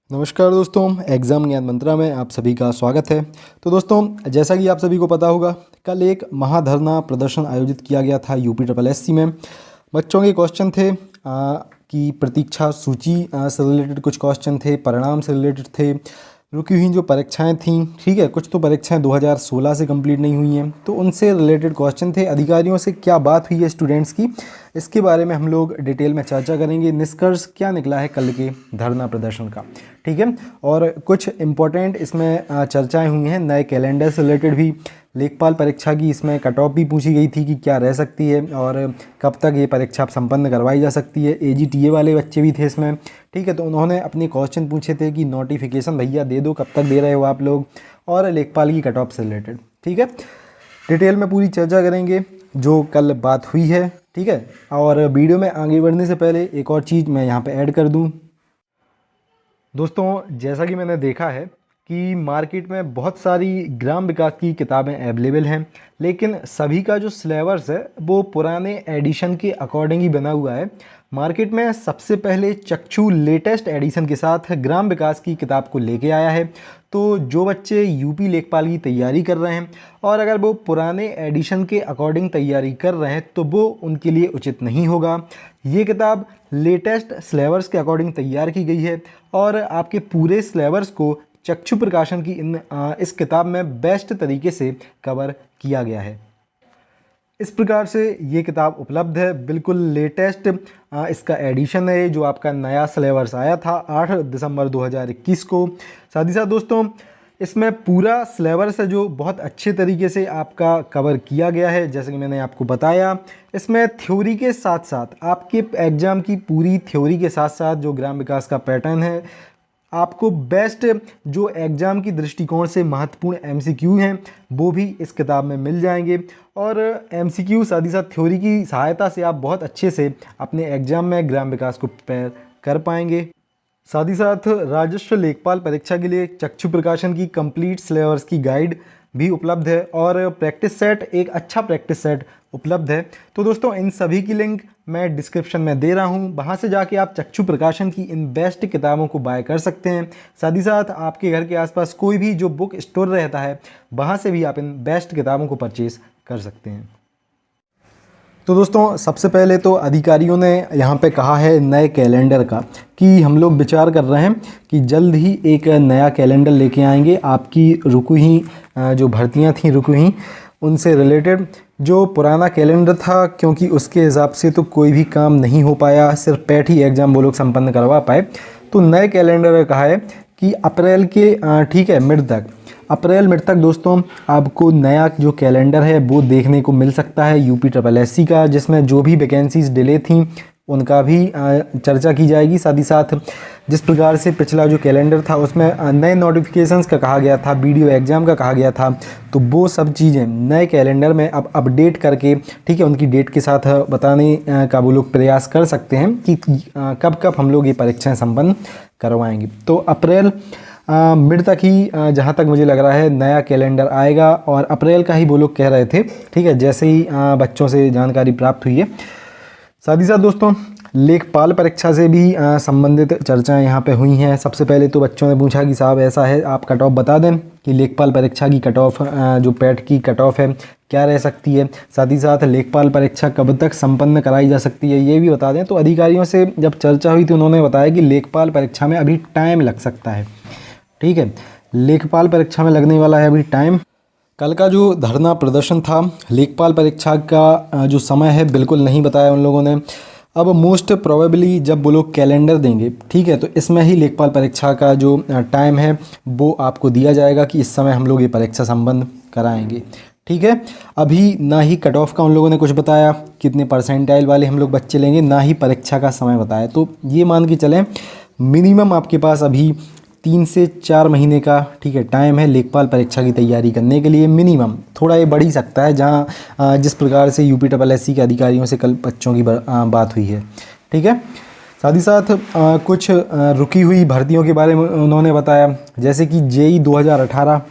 नमस्कार दोस्तों, एग्ज़ाम ज्ञान मंत्रा में आप सभी का स्वागत है। तो दोस्तों, जैसा कि आप सभी को पता होगा, कल एक महाधरना प्रदर्शन आयोजित किया गया था यूपी ट्रिपल एससी में। बच्चों के क्वेश्चन थे कि प्रतीक्षा सूची से रिलेटेड कुछ क्वेश्चन थे, परिणाम से रिलेटेड थे, रुकी हुई जो परीक्षाएं थीं, ठीक है, कुछ तो परीक्षाएं 2016 से कंप्लीट नहीं हुई हैं, तो उनसे रिलेटेड क्वेश्चन थे। अधिकारियों से क्या बात हुई है स्टूडेंट्स की, इसके बारे में हम लोग डिटेल में चर्चा करेंगे। निष्कर्ष क्या निकला है कल के धरना प्रदर्शन का, ठीक है। और कुछ इम्पोर्टेंट इसमें चर्चाएं हुई हैं। नए कैलेंडर से रिलेटेड भी, लेखपाल परीक्षा की इसमें कट ऑफ भी पूछी गई थी कि क्या रह सकती है और कब तक ये परीक्षा संपन्न करवाई जा सकती है। एजीटीए वाले बच्चे भी थे इसमें, ठीक है, तो उन्होंने अपने क्वेश्चन पूछे थे कि नोटिफिकेशन भैया दे दो, कब तक दे रहे हो आप लोग, और लेखपाल की कट ऑफ से रिलेटेड, ठीक है। डिटेल में पूरी चर्चा करेंगे जो कल बात हुई है, ठीक है। और वीडियो में आगे बढ़ने से पहले एक और चीज़ मैं यहाँ पे ऐड कर दूँ। दोस्तों, जैसा कि मैंने देखा है कि मार्केट में बहुत सारी ग्राम विकास की किताबें अवेलेबल हैं, लेकिन सभी का जो सिलेबस है वो पुराने एडिशन के अकॉर्डिंग ही बना हुआ है। मार्केट में सबसे पहले चक्षु लेटेस्ट एडिशन के साथ ग्राम विकास की किताब को लेके आया है। तो जो बच्चे यूपी लेखपाल की तैयारी कर रहे हैं और अगर वो पुराने एडिशन के अकॉर्डिंग तैयारी कर रहे हैं तो वो उनके लिए उचित नहीं होगा। ये किताब लेटेस्ट सिलेबस के अकॉर्डिंग तैयार की गई है और आपके पूरे सिलेबस को चक्षु प्रकाशन की इस किताब में बेस्ट तरीके से कवर किया गया है। इस प्रकार से ये किताब उपलब्ध है, बिल्कुल लेटेस्ट इसका एडिशन है जो आपका नया सिलेबस आया था 8 दिसंबर 2021 को। साथ ही साथ दोस्तों, इसमें पूरा सिलेबस है जो बहुत अच्छे तरीके से आपका कवर किया गया है। जैसे कि मैंने आपको बताया, इसमें थ्योरी के साथ साथ आपके एग्ज़ाम की पूरी थ्योरी के साथ साथ जो ग्राम विकास का पैटर्न है, आपको बेस्ट जो एग्ज़ाम की दृष्टिकोण से महत्वपूर्ण एमसीक्यू हैं वो भी इस किताब में मिल जाएंगे। और एमसीक्यू साथ ही साथ थ्योरी की सहायता से आप बहुत अच्छे से अपने एग्ज़ाम में ग्राम विकास को प्रिपेयर कर पाएंगे। साथ ही साथ राजस्व लेखपाल परीक्षा के लिए चक्षु प्रकाशन की कंप्लीट सिलेबस की गाइड भी उपलब्ध है और प्रैक्टिस सेट, एक अच्छा प्रैक्टिस सेट उपलब्ध है। तो दोस्तों, इन सभी की लिंक मैं डिस्क्रिप्शन में दे रहा हूँ, वहाँ से जाके आप चक्षु प्रकाशन की इन बेस्ट किताबों को बाय कर सकते हैं। साथ ही साथ आपके घर के आसपास कोई भी जो बुक स्टोर रहता है, वहाँ से भी आप इन बेस्ट किताबों को परचेज़ कर सकते हैं। तो दोस्तों, सबसे पहले तो अधिकारियों ने यहाँ पे कहा है नए कैलेंडर का कि हम लोग विचार कर रहे हैं कि जल्द ही एक नया कैलेंडर लेके आएंगे। आपकी रुकी हुई जो भर्तियाँ थीं रुकी हुई, उनसे रिलेटेड जो पुराना कैलेंडर था, क्योंकि उसके हिसाब से तो कोई भी काम नहीं हो पाया, सिर्फ पैट ही एग्ज़ाम वो लोग संपन्न करवा पाए। तो नए कैलेंडर का है कि अप्रैल के ठीक है मिड तक, अप्रैल मिड तक दोस्तों आपको नया जो कैलेंडर है वो देखने को मिल सकता है यूपी ट्रिपल एससी का, जिसमें जो भी वैकेंसीज डिले थी उनका भी चर्चा की जाएगी। साथ ही साथ जिस प्रकार से पिछला जो कैलेंडर था उसमें नए नोटिफिकेशंस का कहा गया था, वीडियो एग्ज़ाम का कहा गया था, तो वो सब चीज़ें नए कैलेंडर में अब अपडेट करके, ठीक है, उनकी डेट के साथ बताने का वो लोग प्रयास कर सकते हैं कि कब कब हम लोग ये परीक्षाएँ संपन्न करवाएंगे। तो अप्रैल मिड तक ही जहाँ तक मुझे लग रहा है नया कैलेंडर आएगा और अप्रैल का ही वो लोग कह रहे थे, ठीक है, जैसे ही बच्चों से जानकारी प्राप्त हुई है। साथ ही साथ दोस्तों, लेखपाल परीक्षा से भी संबंधित चर्चाएं यहाँ पे हुई हैं। सबसे पहले तो बच्चों ने पूछा कि साहब ऐसा है, आप कट ऑफ बता दें कि लेखपाल परीक्षा की कट ऑफ जो पैट की कट ऑफ है क्या रह सकती है। साथ ही साथ लेखपाल परीक्षा कब तक संपन्न कराई जा सकती है ये भी बता दें। तो अधिकारियों से जब चर्चा हुई तो उन्होंने बताया कि लेखपाल परीक्षा में अभी टाइम लग सकता है, ठीक है, लेखपाल परीक्षा में लगने वाला है अभी टाइम। कल का जो धरना प्रदर्शन था, लेखपाल परीक्षा का जो समय है बिल्कुल नहीं बताया उन लोगों ने। अब मोस्ट प्रोबेबली जब वो लोग कैलेंडर देंगे, ठीक है, तो इसमें ही लेखपाल परीक्षा का जो टाइम है वो आपको दिया जाएगा कि इस समय हम लोग ये परीक्षा संपन्न कराएंगे, ठीक है। अभी ना ही कट ऑफ का उन लोगों ने कुछ बताया, कितने परसेंटाइल वाले हम लोग बच्चे लेंगे, ना ही परीक्षा का समय बताया। तो ये मान के चलें मिनिमम आपके पास अभी 3 से 4 महीने का, ठीक है, टाइम है लेखपाल परीक्षा की तैयारी करने के लिए मिनिमम। थोड़ा ये बढ़ ही सकता है जहाँ जिस प्रकार से यूपी ट्रिपल एससी के अधिकारियों से कल बच्चों की बात हुई है, ठीक है। साथ ही साथ कुछ रुकी हुई भर्तियों के बारे में उन्होंने बताया, जैसे कि जेई 2018,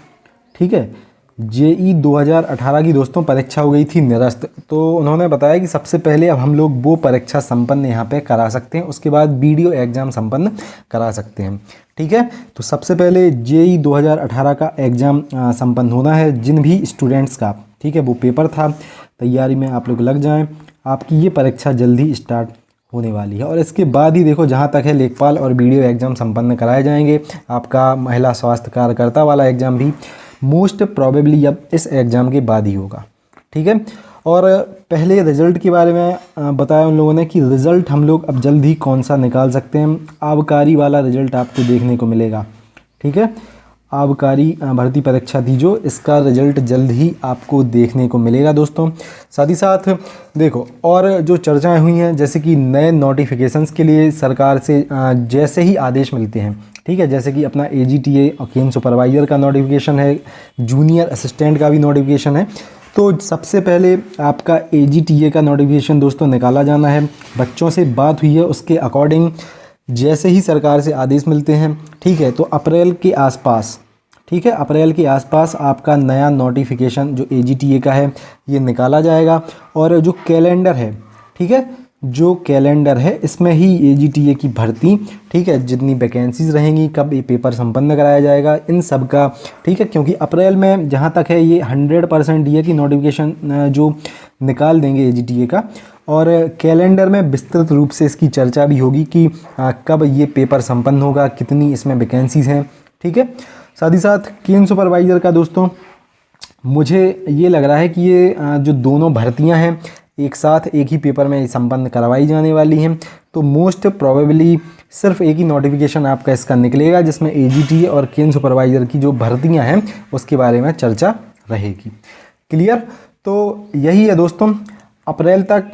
ठीक है, जेई 2018 की दोस्तों परीक्षा हो गई थी निरस्त। तो उन्होंने बताया कि सबसे पहले अब हम लोग वो परीक्षा संपन्न यहाँ पे करा सकते हैं, उसके बाद वीडियो एग्ज़ाम संपन्न करा सकते हैं। ठीक है, तो सबसे पहले जेई 2018 का एग्ज़ाम संपन्न होना है जिन भी स्टूडेंट्स का, ठीक है, वो पेपर था, तैयारी में आप लोग लग जाएं। आपकी ये परीक्षा जल्दी स्टार्ट होने वाली है और इसके बाद ही देखो जहाँ तक है लेखपाल और वीडियो एग्ज़ाम संपन्न कराए जाएंगे। आपका महिला स्वास्थ्य कार्यकर्ता वाला एग्ज़ाम भी मोस्ट प्रोबेबली अब इस एग्ज़ाम के बाद ही होगा। ठीक है, और पहले रिज़ल्ट के बारे में बताया उन लोगों ने कि रिज़ल्ट हम लोग अब जल्द ही कौन सा निकाल सकते हैं। आबकारी वाला रिज़ल्ट आपको देखने को मिलेगा। ठीक है, आबकारी भर्ती परीक्षा थी जो, इसका रिज़ल्ट जल्द ही आपको देखने को मिलेगा दोस्तों। साथ ही साथ देखो और जो चर्चाएं हुई हैं, जैसे कि नए नोटिफिकेशंस के लिए सरकार से जैसे ही आदेश मिलते हैं, ठीक है, जैसे कि अपना AGTA और केन सुपरवाइज़र का नोटिफिकेशन है, जूनियर असिस्टेंट का भी नोटिफिकेशन है, तो सबसे पहले आपका AGTA का नोटिफिकेशन दोस्तों निकाला जाना है। बच्चों से बात हुई है, उसके अकॉर्डिंग जैसे ही सरकार से आदेश मिलते हैं, ठीक है, तो अप्रैल के आसपास, ठीक है, अप्रैल के आसपास आपका नया नोटिफिकेशन जो AGTA का है ये निकाला जाएगा। और जो कैलेंडर है, ठीक है, जो कैलेंडर है इसमें ही AGTA की भर्ती, ठीक है, जितनी वैकेंसीज रहेंगी, कब ये पेपर संपन्न कराया जाएगा, इन सब का, ठीक है, क्योंकि अप्रैल में जहाँ तक है ये 100% ये कि नोटिफिकेशन जो निकाल देंगे AGTA का, और कैलेंडर में विस्तृत रूप से इसकी चर्चा भी होगी कि कब ये पेपर संपन्न होगा, कितनी इसमें वैकेंसीज हैं। ठीक है, साथ ही साथ केन सुपरवाइज़र का दोस्तों मुझे ये लग रहा है कि ये जो दोनों भर्तियां हैं एक साथ एक ही पेपर में संपन्न करवाई जाने वाली हैं। तो मोस्ट प्रोबेबली सिर्फ एक ही नोटिफिकेशन आपका इसका निकलेगा जिसमें AGTA और केन सुपरवाइज़र की जो भर्तियां हैं उसके बारे में चर्चा रहेगी। क्लियर, तो यही है दोस्तों, अप्रैल तक,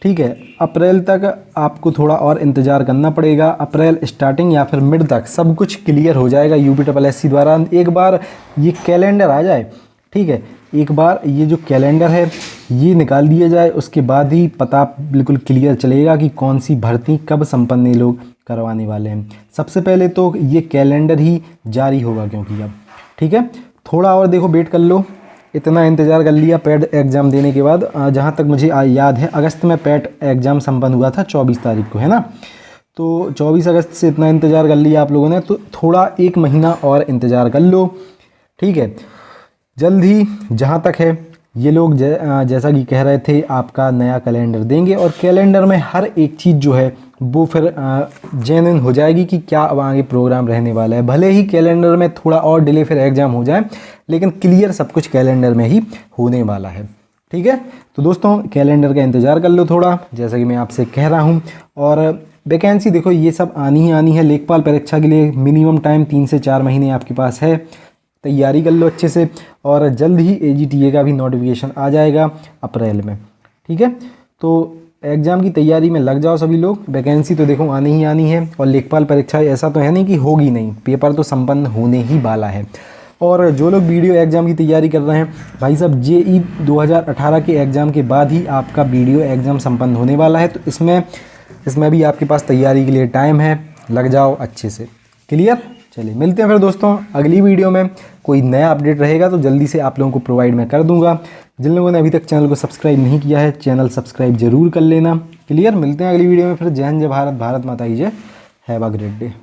ठीक है, अप्रैल तक आपको थोड़ा और इंतज़ार करना पड़ेगा। अप्रैल स्टार्टिंग या फिर मिड तक सब कुछ क्लियर हो जाएगा UPSSC द्वारा। एक बार ये कैलेंडर आ जाए, ठीक है, एक बार ये जो कैलेंडर है ये निकाल दिया जाए, उसके बाद ही पता बिल्कुल क्लियर चलेगा कि कौन सी भर्ती कब संपन्न ये लोग करवाने वाले हैं। सबसे पहले तो ये कैलेंडर ही जारी होगा क्योंकि अब, ठीक है, थोड़ा और देखो वेट कर लो, इतना इंतज़ार कर लिया पैट एग्ज़ाम देने के बाद। जहाँ तक मुझे याद है अगस्त में पैट एग्ज़ाम संपन्न हुआ था 24 तारीख को, है ना, तो 24 अगस्त से इतना इंतज़ार कर लिया आप लोगों ने, तो थोड़ा 1 महीना और इंतज़ार कर लो। ठीक है, जल्द ही जहाँ तक है ये लोग जैसा कि कह रहे थे आपका नया कैलेंडर देंगे और कैलेंडर में हर एक चीज़ जो है वो फिर जेन्युइन हो जाएगी कि क्या अब आगे प्रोग्राम रहने वाला है। भले ही कैलेंडर में थोड़ा और डिले फिर एग्ज़ाम हो जाए, लेकिन क्लियर सब कुछ कैलेंडर में ही होने वाला है। ठीक है, तो दोस्तों कैलेंडर का इंतज़ार कर लो थोड़ा, जैसा कि मैं आपसे कह रहा हूँ। और वैकेंसी देखो ये सब आनी ही आनी है। लेखपाल परीक्षा के लिए मिनिमम टाइम 3 से 4 महीने आपके पास है, तैयारी कर लो अच्छे से। और जल्द ही AGTA का भी नोटिफिकेशन आ जाएगा अप्रैल में। ठीक है, तो एग्ज़ाम की तैयारी में लग जाओ सभी लोग। वैकेंसी तो देखो आनी ही आनी है, और लेखपाल परीक्षा ऐसा तो है नहीं कि होगी नहीं, पेपर तो संपन्न होने ही वाला है। और जो लोग वीडियो एग्ज़ाम की तैयारी कर रहे हैं भाई साहब, JE 2018 के एग्ज़ाम के बाद ही आपका वीडियो एग्ज़ाम संपन्न होने वाला है, तो इसमें भी आपके पास तैयारी के लिए टाइम है, लग जाओ अच्छे से। क्लियर, चलिए मिलते हैं फिर दोस्तों अगली वीडियो में। कोई नया अपडेट रहेगा तो जल्दी से आप लोगों को प्रोवाइड मैं कर दूंगा। जिन लोगों ने अभी तक चैनल को सब्सक्राइब नहीं किया है, चैनल सब्सक्राइब जरूर कर लेना। क्लियर, मिलते हैं अगली वीडियो में फिर। जय हिंद, जय भारत, भारत माता की जय। Have a great day.